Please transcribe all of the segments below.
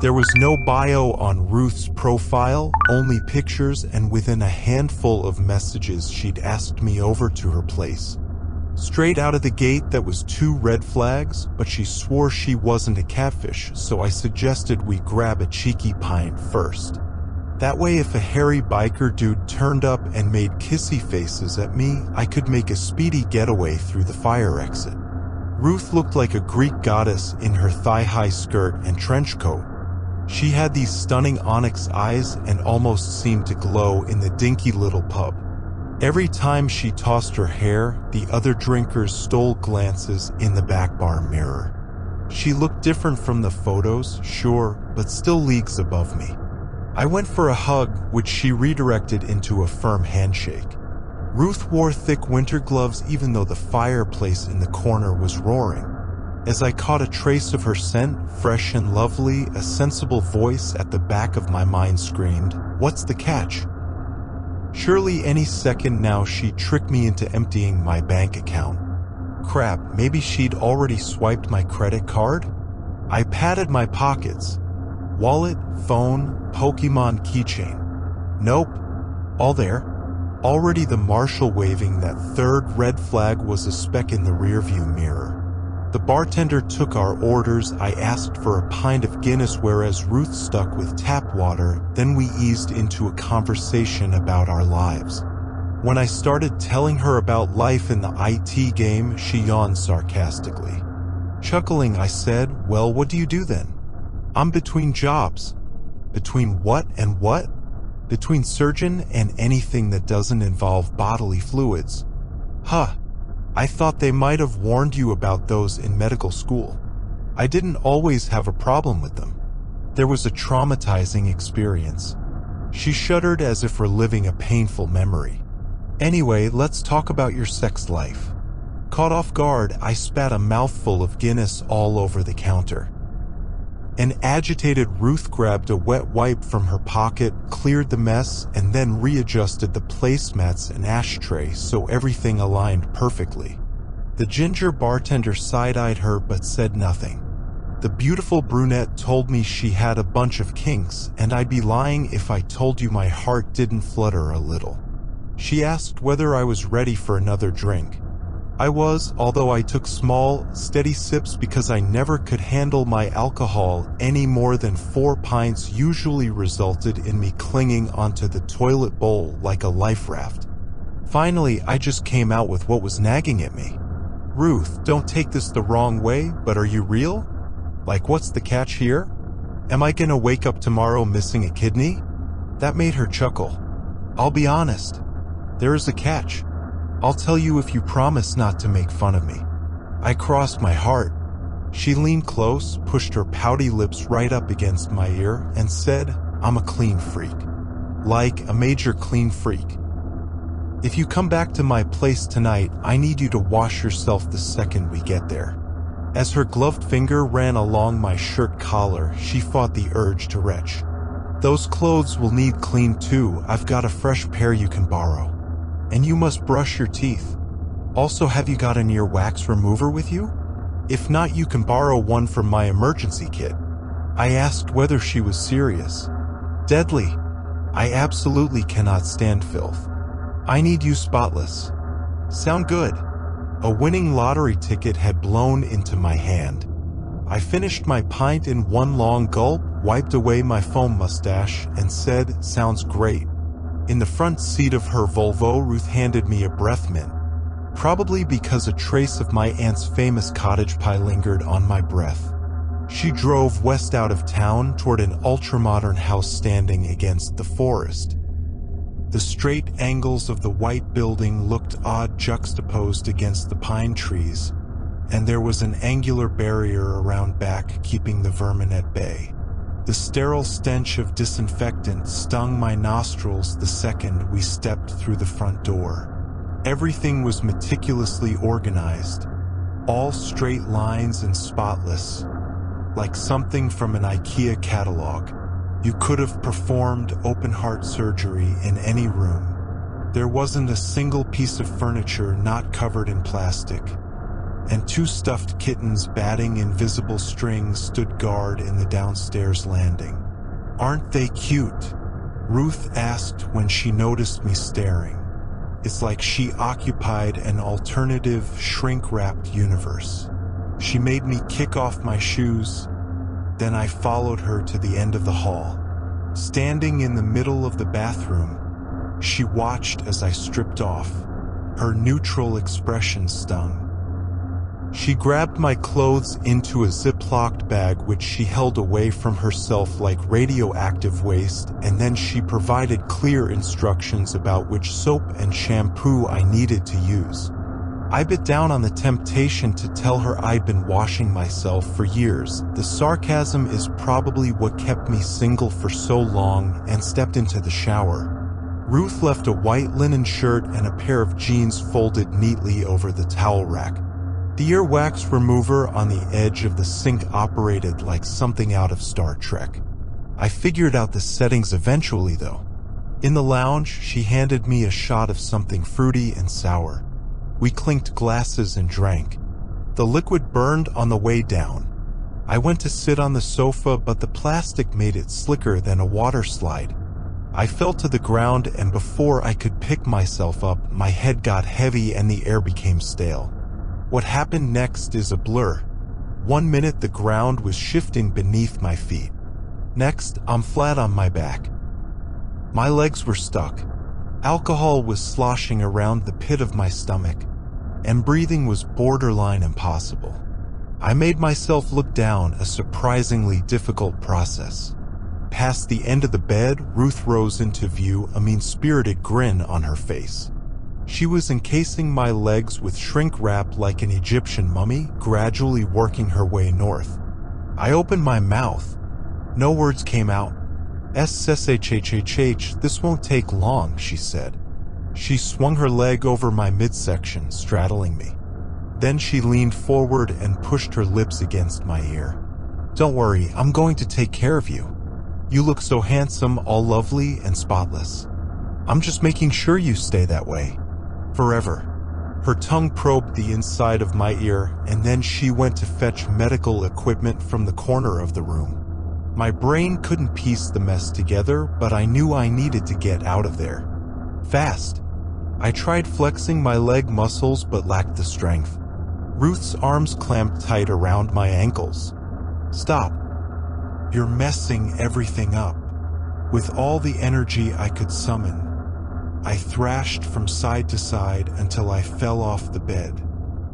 There was no bio on Ruth's profile, only pictures, and within a handful of messages she'd asked me over to her place. Straight out of the gate, that was 2 red flags, but she swore she wasn't a catfish, so I suggested we grab a cheeky pint first. That way, if a hairy biker dude turned up and made kissy faces at me, I could make a speedy getaway through the fire exit. Ruth looked like a Greek goddess in her thigh-high skirt and trench coat. She had these stunning onyx eyes and almost seemed to glow in the dinky little pub. Every time she tossed her hair, the other drinkers stole glances in the back bar mirror. She looked different from the photos, sure, but still leagues above me. I went for a hug, which she redirected into a firm handshake. Ruth wore thick winter gloves even though the fireplace in the corner was roaring. As I caught a trace of her scent, fresh and lovely, a sensible voice at the back of my mind screamed, "What's the catch?" Surely any second now she'd trick me into emptying my bank account. Crap, maybe she'd already swiped my credit card? I patted my pockets. Wallet, phone, Pokemon keychain. Nope. All there. Already the marshal waving that 3rd red flag was a speck in the rearview mirror. The bartender took our orders. I asked for a pint of Guinness, whereas Ruth stuck with tap water. Then we eased into a conversation about our lives. When I started telling her about life in the IT game, she yawned sarcastically. Chuckling, I said, "Well, what do you do then?" "I'm between jobs." "Between what and what?" "Between surgeon and anything that doesn't involve bodily fluids." "Huh. I thought they might have warned you about those in medical school." "I didn't always have a problem with them. There was a traumatizing experience." She shuddered as if reliving a painful memory. "Anyway, let's talk about your sex life." Caught off guard, I spat a mouthful of Guinness all over the counter. An agitated Ruth grabbed a wet wipe from her pocket, cleared the mess, and then readjusted the placemats and ashtray so everything aligned perfectly. The ginger bartender side-eyed her but said nothing. The beautiful brunette told me she had a bunch of kinks, and I'd be lying if I told you my heart didn't flutter a little. She asked whether I was ready for another drink. I was, although I took small, steady sips because I never could handle my alcohol. Any more than 4 pints usually resulted in me clinging onto the toilet bowl like a life raft. Finally, I just came out with what was nagging at me. "Ruth, don't take this the wrong way, but are you real? Like, what's the catch here? Am I gonna wake up tomorrow missing a kidney?" That made her chuckle. "I'll be honest. There is a catch. I'll tell you if you promise not to make fun of me." I crossed my heart. She leaned close, pushed her pouty lips right up against my ear, and said, "I'm a clean freak. Like a major clean freak. If you come back to my place tonight, I need you to wash yourself the second we get there." As her gloved finger ran along my shirt collar, she fought the urge to retch. "Those clothes will need cleaned too. I've got a fresh pair you can borrow. And you must brush your teeth. Also, have you got an earwax remover with you? If not, you can borrow one from my emergency kit." I asked whether she was serious. "Deadly. I absolutely cannot stand filth. I need you spotless." "Sound good." A winning lottery ticket had blown into my hand. I finished my pint in one long gulp, wiped away my foam mustache, and said, "Sounds great." In the front seat of her Volvo, Ruth handed me a breath mint. Probably because a trace of my aunt's famous cottage pie lingered on my breath. She drove west out of town toward an ultramodern house standing against the forest. The straight angles of the white building looked odd juxtaposed against the pine trees, and there was an angular barrier around back keeping the vermin at bay. The sterile stench of disinfectant stung my nostrils the second we stepped through the front door. Everything was meticulously organized, all straight lines and spotless, like something from an IKEA catalog. You could have performed open-heart surgery in any room. There wasn't a single piece of furniture not covered in plastic. and 2 stuffed kittens batting invisible strings stood guard in the downstairs landing. "Aren't they cute?" Ruth asked when she noticed me staring. It's like she occupied an alternative, shrink-wrapped universe. She made me kick off my shoes, then I followed her to the end of the hall. Standing in the middle of the bathroom, she watched as I stripped off. Her neutral expression stung. She grabbed my clothes into a Ziploc bag which she held away from herself like radioactive waste, and then she provided clear instructions about which soap and shampoo I needed to use. I bit down on the temptation to tell her I'd been washing myself for years. The sarcasm is probably what kept me single for so long, and stepped into the shower. Ruth left a white linen shirt and a pair of jeans folded neatly over the towel rack. The earwax remover on the edge of the sink operated like something out of Star Trek. I figured out the settings eventually, though. In the lounge, she handed me a shot of something fruity and sour. We clinked glasses and drank. The liquid burned on the way down. I went to sit on the sofa, but the plastic made it slicker than a water slide. I fell to the ground, and before I could pick myself up, my head got heavy and the air became stale. What happened next is a blur. 1 minute the ground was shifting beneath my feet. Next, I'm flat on my back. My legs were stuck. Alcohol was sloshing around the pit of my stomach, and breathing was borderline impossible. I made myself look down, a surprisingly difficult process. Past the end of the bed, Ruth rose into view, a mean-spirited grin on her face. She was encasing my legs with shrink wrap like an Egyptian mummy, gradually working her way north. I opened my mouth. No words came out. "SSHHHH, this won't take long," she said. She swung her leg over my midsection, straddling me. Then she leaned forward and pushed her lips against my ear. "Don't worry, I'm going to take care of you. You look so handsome, all lovely and spotless. I'm just making sure you stay that way. Forever." Her tongue probed the inside of my ear, and then she went to fetch medical equipment from the corner of the room. My brain couldn't piece the mess together, but I knew I needed to get out of there. Fast. I tried flexing my leg muscles but lacked the strength. Ruth's arms clamped tight around my ankles. "Stop. You're messing everything up." With all the energy I could summon, I thrashed from side to side until I fell off the bed.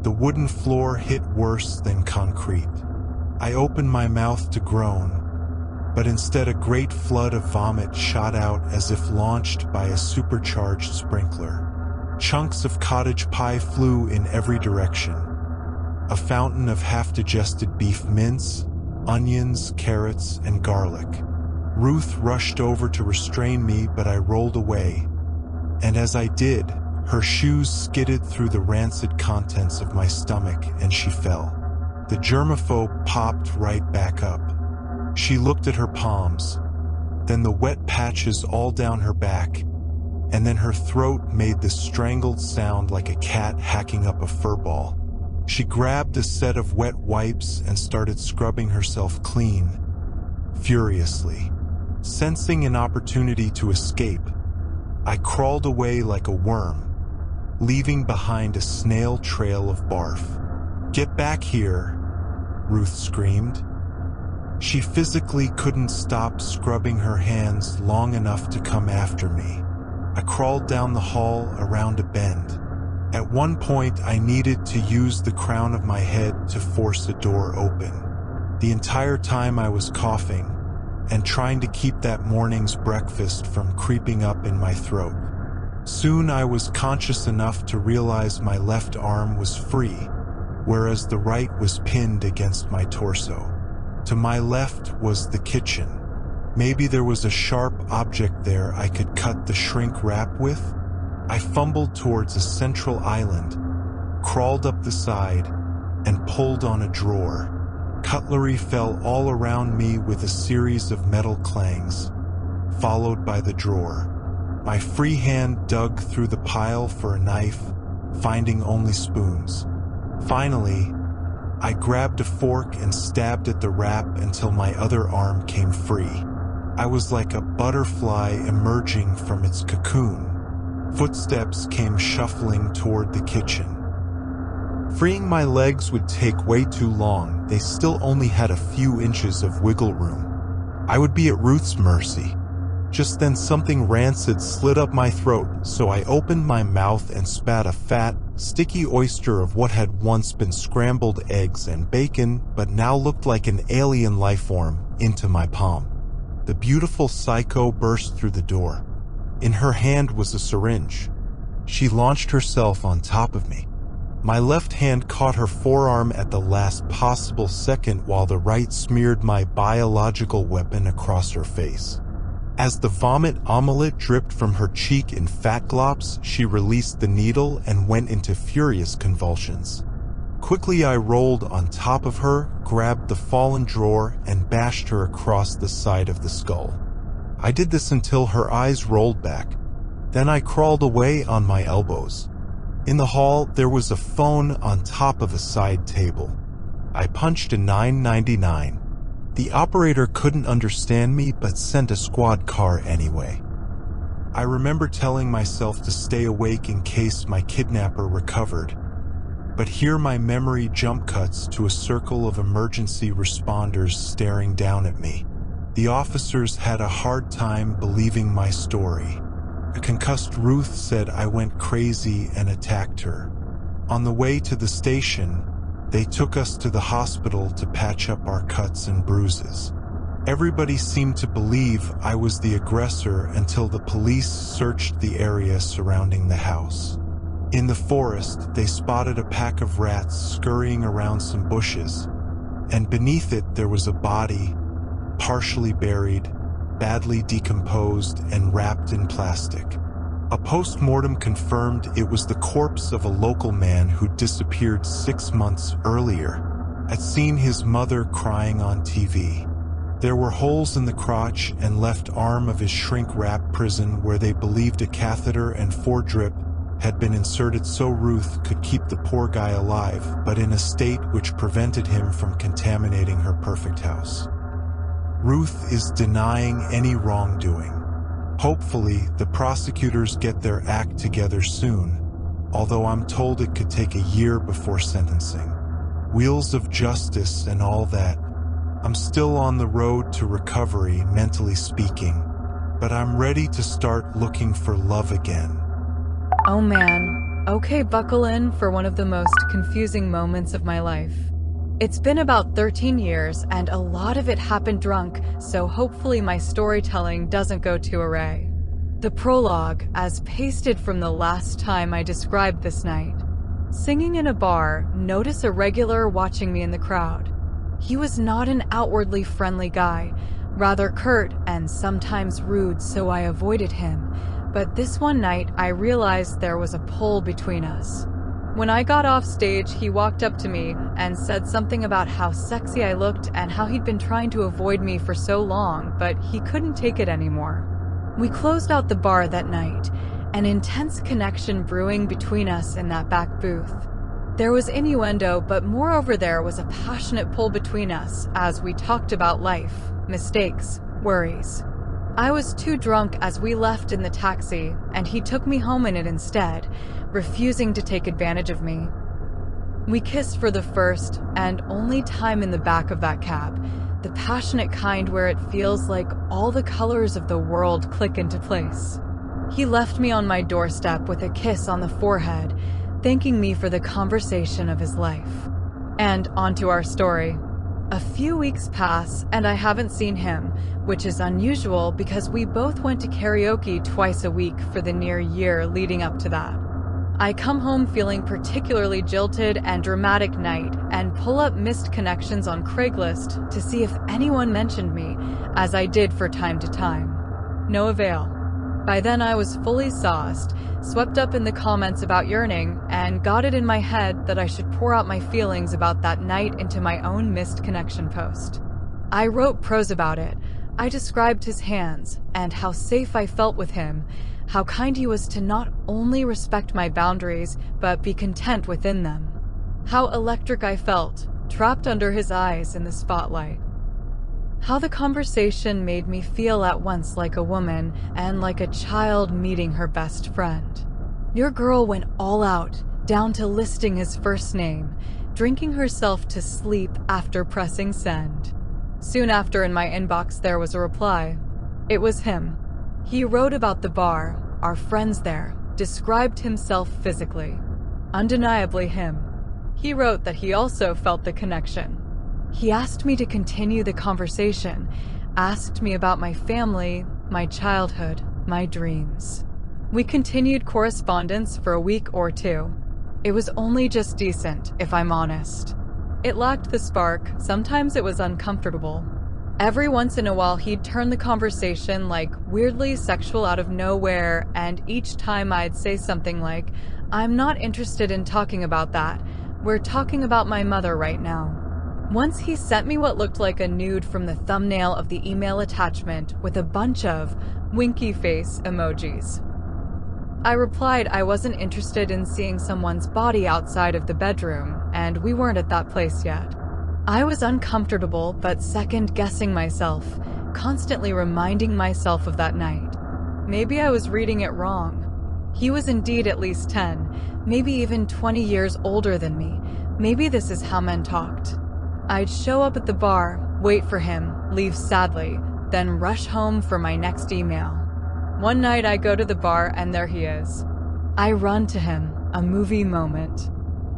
The wooden floor hit worse than concrete. I opened my mouth to groan, but instead a great flood of vomit shot out as if launched by a supercharged sprinkler. Chunks of cottage pie flew in every direction. A fountain of half-digested beef mince, onions, carrots, and garlic. Ruth rushed over to restrain me, but I rolled away. And as I did, her shoes skidded through the rancid contents of my stomach and she fell. The germaphobe popped right back up. She looked at her palms, then the wet patches all down her back, and then her throat made this strangled sound like a cat hacking up a fur ball. She grabbed a set of wet wipes and started scrubbing herself clean, furiously. Sensing an opportunity to escape, I crawled away like a worm, leaving behind a snail trail of barf. "Get back here," Ruth screamed. She physically couldn't stop scrubbing her hands long enough to come after me. I crawled down the hall around a bend. At one point, I needed to use the crown of my head to force a door open. The entire time I was coughing and trying to keep that morning's breakfast from creeping up in my throat. Soon I was conscious enough to realize my left arm was free, whereas the right was pinned against my torso. To my left was the kitchen. Maybe there was a sharp object there I could cut the shrink wrap with? I fumbled towards a central island, crawled up the side, and pulled on a drawer. Cutlery fell all around me with a series of metal clangs, followed by the drawer. My free hand dug through the pile for a knife, finding only spoons. Finally, I grabbed a fork and stabbed at the wrap until my other arm came free. I was like a butterfly emerging from its cocoon. Footsteps came shuffling toward the kitchen. Freeing my legs would take way too long. They still only had a few inches of wiggle room. I would be at Ruth's mercy. Just then something rancid slid up my throat, so I opened my mouth and spat a fat, sticky oyster of what had once been scrambled eggs and bacon, but now looked like an alien life form, into my palm. The beautiful psycho burst through the door. In her hand was a syringe. She launched herself on top of me. My left hand caught her forearm at the last possible second while the right smeared my biological weapon across her face. As the vomit omelette dripped from her cheek in fat glops, she released the needle and went into furious convulsions. Quickly I rolled on top of her, grabbed the fallen drawer, and bashed her across the side of the skull. I did this until her eyes rolled back. Then I crawled away on my elbows. In the hall, there was a phone on top of a side table. I punched a $9.99. The operator couldn't understand me but sent a squad car anyway. I remember telling myself to stay awake in case my kidnapper recovered. But here my memory jump cuts to a circle of emergency responders staring down at me. The officers had a hard time believing my story. A concussed Ruth said I went crazy and attacked her. On the way to the station, they took us to the hospital to patch up our cuts and bruises. Everybody seemed to believe I was the aggressor until the police searched the area surrounding the house. In the forest, they spotted a pack of rats scurrying around some bushes, and beneath it there was a body, partially buried, badly decomposed, and wrapped in plastic. A post-mortem confirmed it was the corpse of a local man who disappeared 6 months earlier. I'd seen his mother crying on TV. There were holes in the crotch and left arm of his shrink-wrap prison where they believed a catheter and 4-drip had been inserted so Ruth could keep the poor guy alive, but in a state which prevented him from contaminating her perfect house. Ruth is denying any wrongdoing. Hopefully, the prosecutors get their act together soon, although I'm told it could take a year before sentencing. Wheels of justice and all that. I'm still on the road to recovery, mentally speaking, but I'm ready to start looking for love again. Oh man, okay, buckle in for one of the most confusing moments of my life. It's been about 13 years and a lot of it happened drunk, so hopefully my storytelling doesn't go too awry. The prologue, as pasted from the last time I described this night. Singing in a bar, notice a regular watching me in the crowd. He was not an outwardly friendly guy, rather curt and sometimes rude, so I avoided him. But this one night, I realized there was a pull between us. When I got off stage, he walked up to me and said something about how sexy I looked and how he'd been trying to avoid me for so long, but he couldn't take it anymore. We closed out the bar that night, an intense connection brewing between us in that back booth. There was innuendo, but moreover there was a passionate pull between us as we talked about life, mistakes, worries. I was too drunk as we left in the taxi, and he took me home in it instead, refusing to take advantage of me. We kissed for the first and only time in the back of that cab, the passionate kind where it feels like all the colors of the world click into place. He left me on my doorstep with a kiss on the forehead, thanking me for the conversation of his life. And onto our story. A few weeks pass and I haven't seen him, which is unusual because we both went to karaoke twice a week for the near year leading up to that. I come home feeling particularly jilted and dramatic night and pull up missed connections on Craigslist to see if anyone mentioned me, as I did for time to time. No avail. By then I was fully sauced, swept up in the comments about yearning, and got it in my head that I should pour out my feelings about that night into my own missed connection post. I wrote prose about it. I described his hands and how safe I felt with him, how kind he was to not only respect my boundaries, but be content within them. How electric I felt, trapped under his eyes in the spotlight. How the conversation made me feel at once like a woman and like a child meeting her best friend. Your girl went all out, down to listing his first name, drinking herself to sleep after pressing send. Soon after, in my inbox, there was a reply. It was him. He wrote about the bar, our friends there, described himself physically. Undeniably him. He wrote that he also felt the connection. He asked me to continue the conversation, asked me about my family, my childhood, my dreams. We continued correspondence for a week or two. It was only just decent, if I'm honest. It lacked the spark, sometimes it was uncomfortable. Every once in a while he'd turn the conversation like weirdly sexual out of nowhere, and each time I'd say something like, "I'm not interested in talking about that. We're talking about my mother right now." Once he sent me what looked like a nude from the thumbnail of the email attachment with a bunch of winky face emojis. I replied I wasn't interested in seeing someone's body outside of the bedroom, and we weren't at that place yet. I was uncomfortable but second-guessing myself, constantly reminding myself of that night. Maybe I was reading it wrong. He was indeed at least 10, maybe even 20 years older than me. Maybe this is how men talked. I'd show up at the bar, wait for him, leave sadly, then rush home for my next email. One night I go to the bar and there he is. I run to him, a movie moment.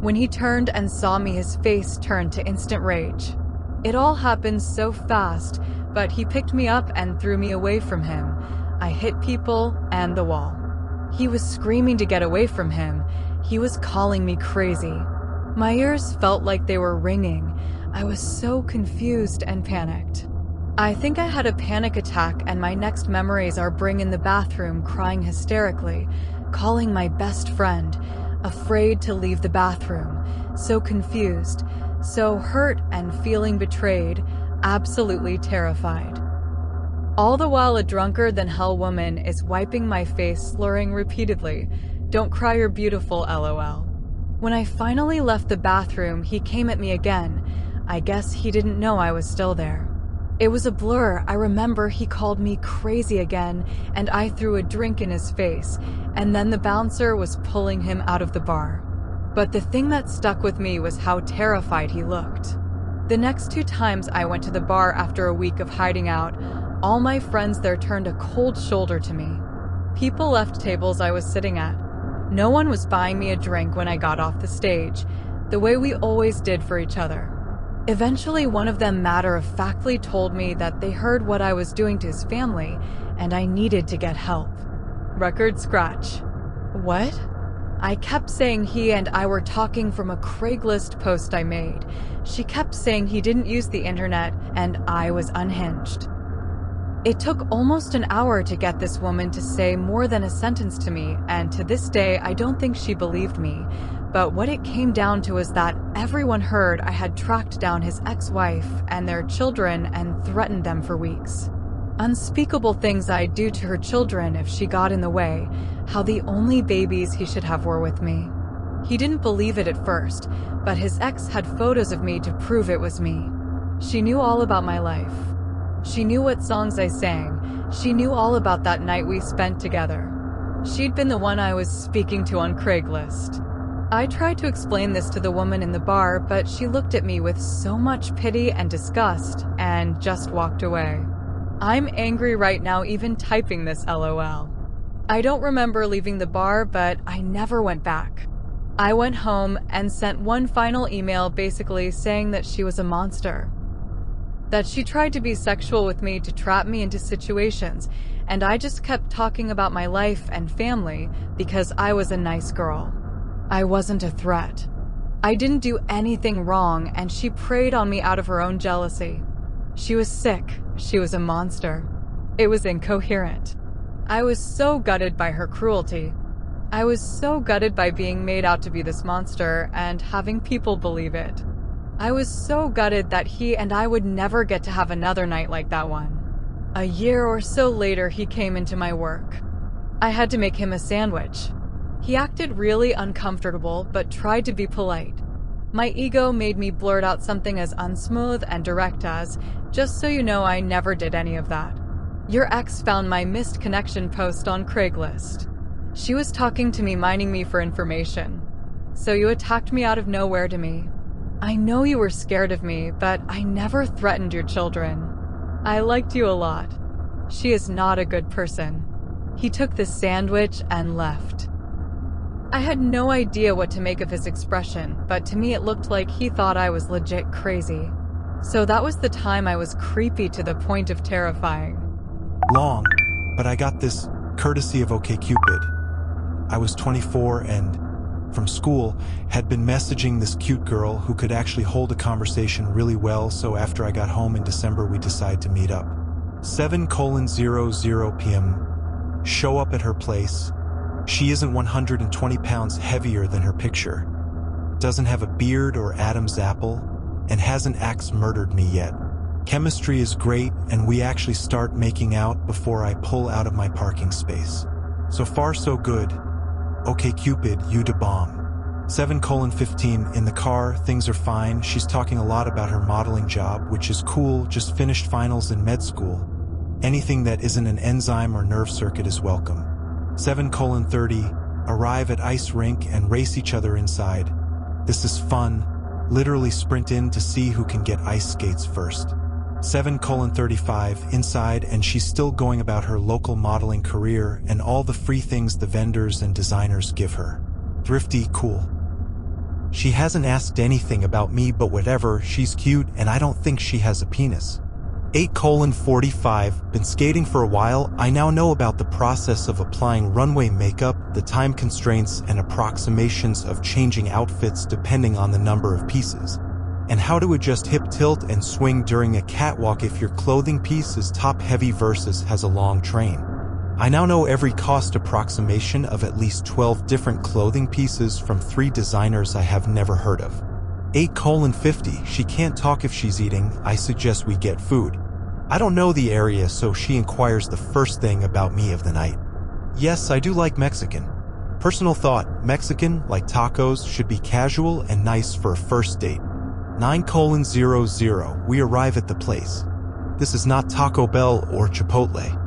When he turned and saw me, his face turned to instant rage. It all happened so fast, but he picked me up and threw me away from him. I hit people and the wall. He was screaming to get away from him. He was calling me crazy. My ears felt like they were ringing. I was so confused and panicked. I think I had a panic attack, and my next memories are being in the bathroom crying hysterically, calling my best friend, afraid to leave the bathroom, so confused, so hurt and feeling betrayed, absolutely terrified. All the while a drunker-than-hell woman is wiping my face, slurring repeatedly, "Don't cry, you're beautiful, LOL." When I finally left the bathroom, he came at me again. I guess he didn't know I was still there. It was a blur. I remember he called me crazy again, and I threw a drink in his face, and then the bouncer was pulling him out of the bar. But the thing that stuck with me was how terrified he looked. The next 2 times I went to the bar after a week of hiding out, all my friends there turned a cold shoulder to me. People left tables I was sitting at. No one was buying me a drink when I got off the stage, the way we always did for each other. Eventually, one of them matter-of-factly told me that they heard what I was doing to his family, and I needed to get help. Record scratch. What? I kept saying he and I were talking from a Craigslist post I made. She kept saying he didn't use the internet, and I was unhinged. It took almost an hour to get this woman to say more than a sentence to me, and to this day I don't think she believed me. But what it came down to is that everyone heard I had tracked down his ex-wife and their children and threatened them for weeks. Unspeakable things I'd do to her children if she got in the way, how the only babies he should have were with me. He didn't believe it at first, but his ex had photos of me to prove it was me. She knew all about my life. She knew what songs I sang. She knew all about that night we spent together. She'd been the one I was speaking to on Craigslist. I tried to explain this to the woman in the bar, but she looked at me with so much pity and disgust and just walked away. I'm angry right now even typing this LOL. I don't remember leaving the bar, but I never went back. I went home and sent one final email basically saying that she was a monster. That she tried to be sexual with me to trap me into situations, and I just kept talking about my life and family because I was a nice girl. I wasn't a threat. I didn't do anything wrong, and she preyed on me out of her own jealousy. She was sick. She was a monster. It was incoherent. I was so gutted by her cruelty. I was so gutted by being made out to be this monster and having people believe it. I was so gutted that he and I would never get to have another night like that one. A year or so later, he came into my work. I had to make him a sandwich. He acted really uncomfortable, but tried to be polite. My ego made me blurt out something as unsmooth and direct as, "Just so you know, I never did any of that. Your ex found my missed connection post on Craigslist. She was talking to me, mining me for information. So you attacked me out of nowhere to me. I know you were scared of me, but I never threatened your children. I liked you a lot. She is not a good person." He took the sandwich and left. I had no idea what to make of his expression, but to me it looked like he thought I was legit crazy. So that was the time I was creepy to the point of terrifying. Long, but I got this courtesy of OkCupid. I was 24 and, from school, had been messaging this cute girl who could actually hold a conversation really well, so after I got home in December we decided to meet up. 7:00 p.m. Show up at her place. She isn't 120 pounds heavier than her picture, doesn't have a beard or Adam's apple, and hasn't murdered me yet. Chemistry is great, and we actually start making out before I pull out of my parking space. So far so good. OkCupid, you da bomb. 7:15 in the car, things are fine. She's talking a lot about her modeling job, which is cool, just finished finals in med school. Anything that isn't an enzyme or nerve circuit is welcome. 7:30, arrive at ice rink and race each other inside. This is fun, literally sprint in to see who can get ice skates first. 7:35, inside, and she's still going about her local modeling career and all the free things the vendors and designers give her. Thrifty, cool. She hasn't asked anything about me, but whatever, she's cute and I don't think she has a penis. 8:45, been skating for a while. I now know about the process of applying runway makeup, the time constraints and approximations of changing outfits depending on the number of pieces, and how to adjust hip tilt and swing during a catwalk if your clothing piece is top-heavy versus has a long train. I now know every cost approximation of at least 12 different clothing pieces from 3 designers I have never heard of. 8:50, she can't talk if she's eating. I suggest we get food. I don't know the area, so she inquires the first thing about me of the night. Yes, I do like Mexican. Personal thought, Mexican, like tacos, should be casual and nice for a first date. 9:00, we arrive at the place. This is not Taco Bell or Chipotle.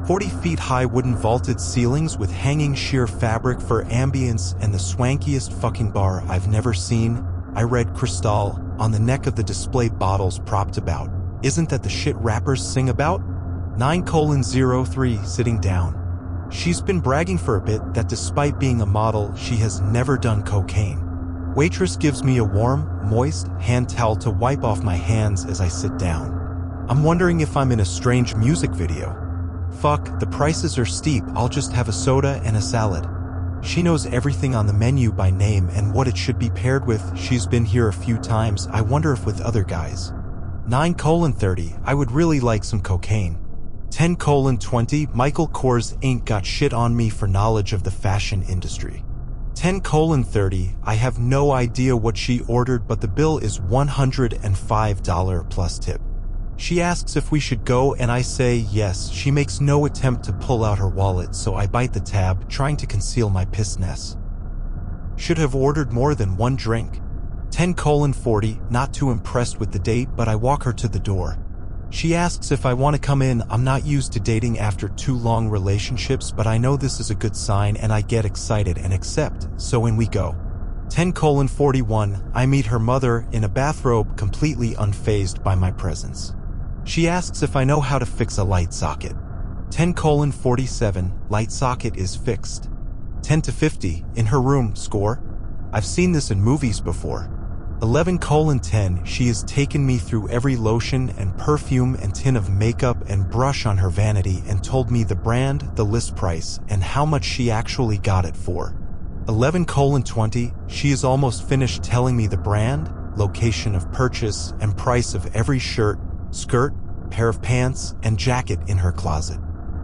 40 feet high wooden vaulted ceilings with hanging sheer fabric for ambience and the swankiest fucking bar I've never seen. I read Cristal on the neck of the display, bottles propped about. Isn't that the shit rappers sing about? 9:03, sitting down. She's been bragging for a bit that despite being a model, she has never done cocaine. Waitress gives me a warm, moist hand towel to wipe off my hands as I sit down. I'm wondering if I'm in a strange music video. Fuck, the prices are steep, I'll just have a soda and a salad. She knows everything on the menu by name and what it should be paired with. She's been here a few times, I wonder if with other guys. 9:30, I would really like some cocaine. 10:20, Michael Kors ain't got shit on me for knowledge of the fashion industry. 10:30, I have no idea what she ordered, but the bill is $105 plus tip. She asks if we should go and I say yes. She makes no attempt to pull out her wallet, so I bite the tab, trying to conceal my pissness. Should have ordered more than one drink. 10:40, not too impressed with the date, but I walk her to the door. She asks if I want to come in. I'm not used to dating after 2 long relationships, but I know this is a good sign and I get excited and accept, so in we go. 10:41, I meet her mother in a bathrobe, completely unfazed by my presence. She asks if I know how to fix a light socket. 10:47, light socket is fixed. 10:50, in her room, score. I've seen this in movies before. 11:10, she has taken me through every lotion and perfume and tin of makeup and brush on her vanity and told me the brand, the list price, and how much she actually got it for. 11:20, she is almost finished telling me the brand, location of purchase, and price of every shirt, skirt, pair of pants, and jacket in her closet.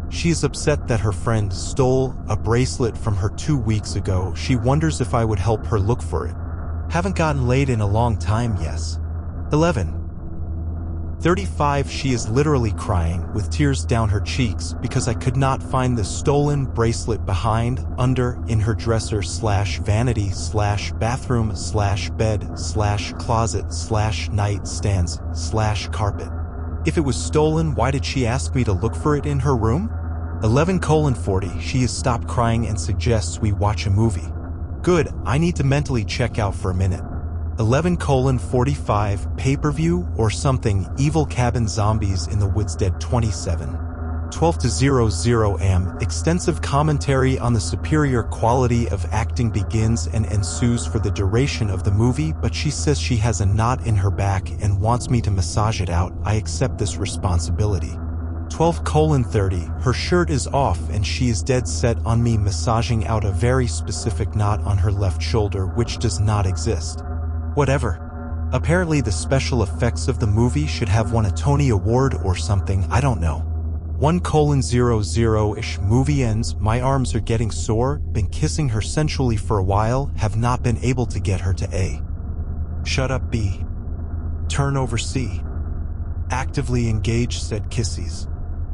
She is upset that her friend stole a bracelet from her 2 weeks ago. She wonders if I would help her look for it. Haven't gotten laid in a long time, yes. 11. 35 She is literally crying, with tears down her cheeks, because I could not find the stolen bracelet behind, under, in her dresser / vanity / bathroom / bed / closet / nightstands / carpet. If it was stolen, why did she ask me to look for it in her room? 11:40 She has stopped crying and suggests we watch a movie. Good, I need to mentally check out for a minute. 11:45 Pay-per-view or something, Evil Cabin Zombies in the Woods Dead 27. 12:00 am, extensive commentary on the superior quality of acting begins and ensues for the duration of the movie, but she says she has a knot in her back and wants me to massage it out. I accept this responsibility. 12:30 Her shirt is off and she is dead set on me massaging out a very specific knot on her left shoulder which does not exist. Whatever. Apparently the special effects of the movie should have won a Tony Award or something, I don't know. 1:00-ish Movie ends, my arms are getting sore, been kissing her sensually for a while, have not been able to get her to A. Shut up B. Turn over C. Actively engage said kisses.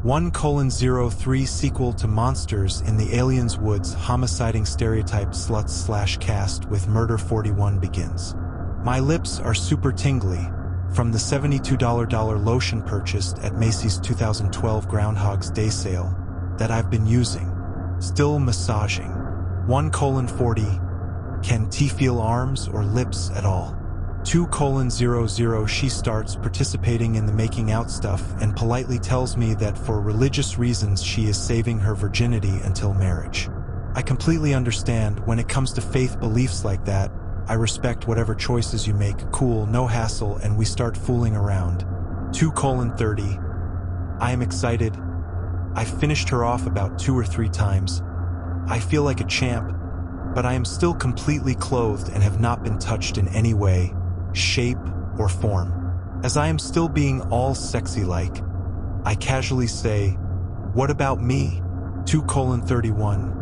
1:03 Sequel to Monsters in the Aliens Woods, homiciding stereotype sluts / cast with Murder 41 begins. My lips are super tingly from the $72 lotion purchased at Macy's 2012 Groundhog's Day sale that I've been using. Still massaging. 1:40 Can T feel arms or lips at all? 2:00 She starts participating in the making out stuff and politely tells me that for religious reasons she is saving her virginity until marriage. I completely understand when it comes to faith beliefs like that. I respect whatever choices you make, cool, no hassle, and we start fooling around. 2:30 I am excited. I finished her off about 2 or 3 times. I feel like a champ, but I am still completely clothed and have not been touched in any way, shape, or form. As I am still being all sexy-like, I casually say, "What about me?" 2:31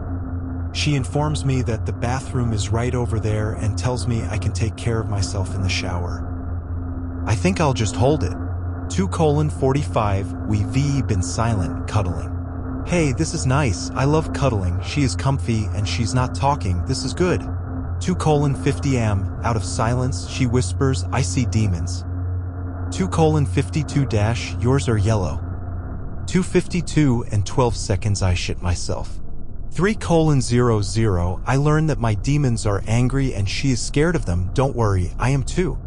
She informs me that the bathroom is right over there and tells me I can take care of myself in the shower. I think I'll just hold it. 2:45 We've been silent, cuddling. Hey, this is nice. I love cuddling. She is comfy and she's not talking. This is good. 2:50 am, out of silence, she whispers, I see demons. 2:52 yours are yellow. 2:52 and 12 seconds I shit myself. 3:00 I learn that my demons are angry and she is scared of them. Don't worry, I am too.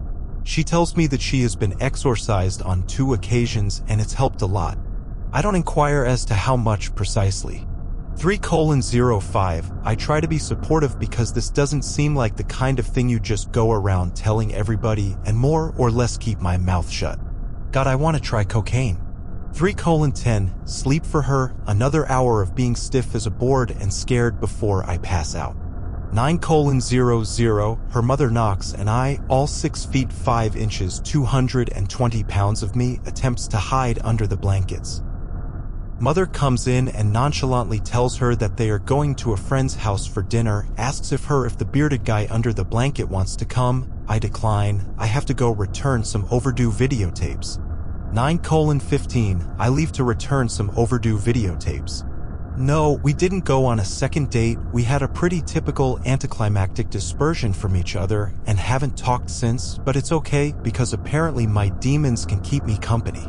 She tells me that she has been exorcised on 2 occasions and it's helped a lot. I don't inquire as to how much precisely. 3:05 I try to be supportive because this doesn't seem like the kind of thing you just go around telling everybody and more or less keep my mouth shut. God, I want to try cocaine. 3:10 Sleep for her, another hour of being stiff as a board and scared before I pass out. 9:00 Her mother knocks and I, all 6 feet 5 inches, 220 pounds of me, attempts to hide under the blankets. Mother comes in and nonchalantly tells her that they are going to a friend's house for dinner, asks if the bearded guy under the blanket wants to come. I decline. I have to go return some overdue videotapes. 9:15 I leave to return some overdue videotapes. No, we didn't go on a second date. We had a pretty typical anticlimactic dispersion from each other and haven't talked since, but it's okay because apparently my demons can keep me company.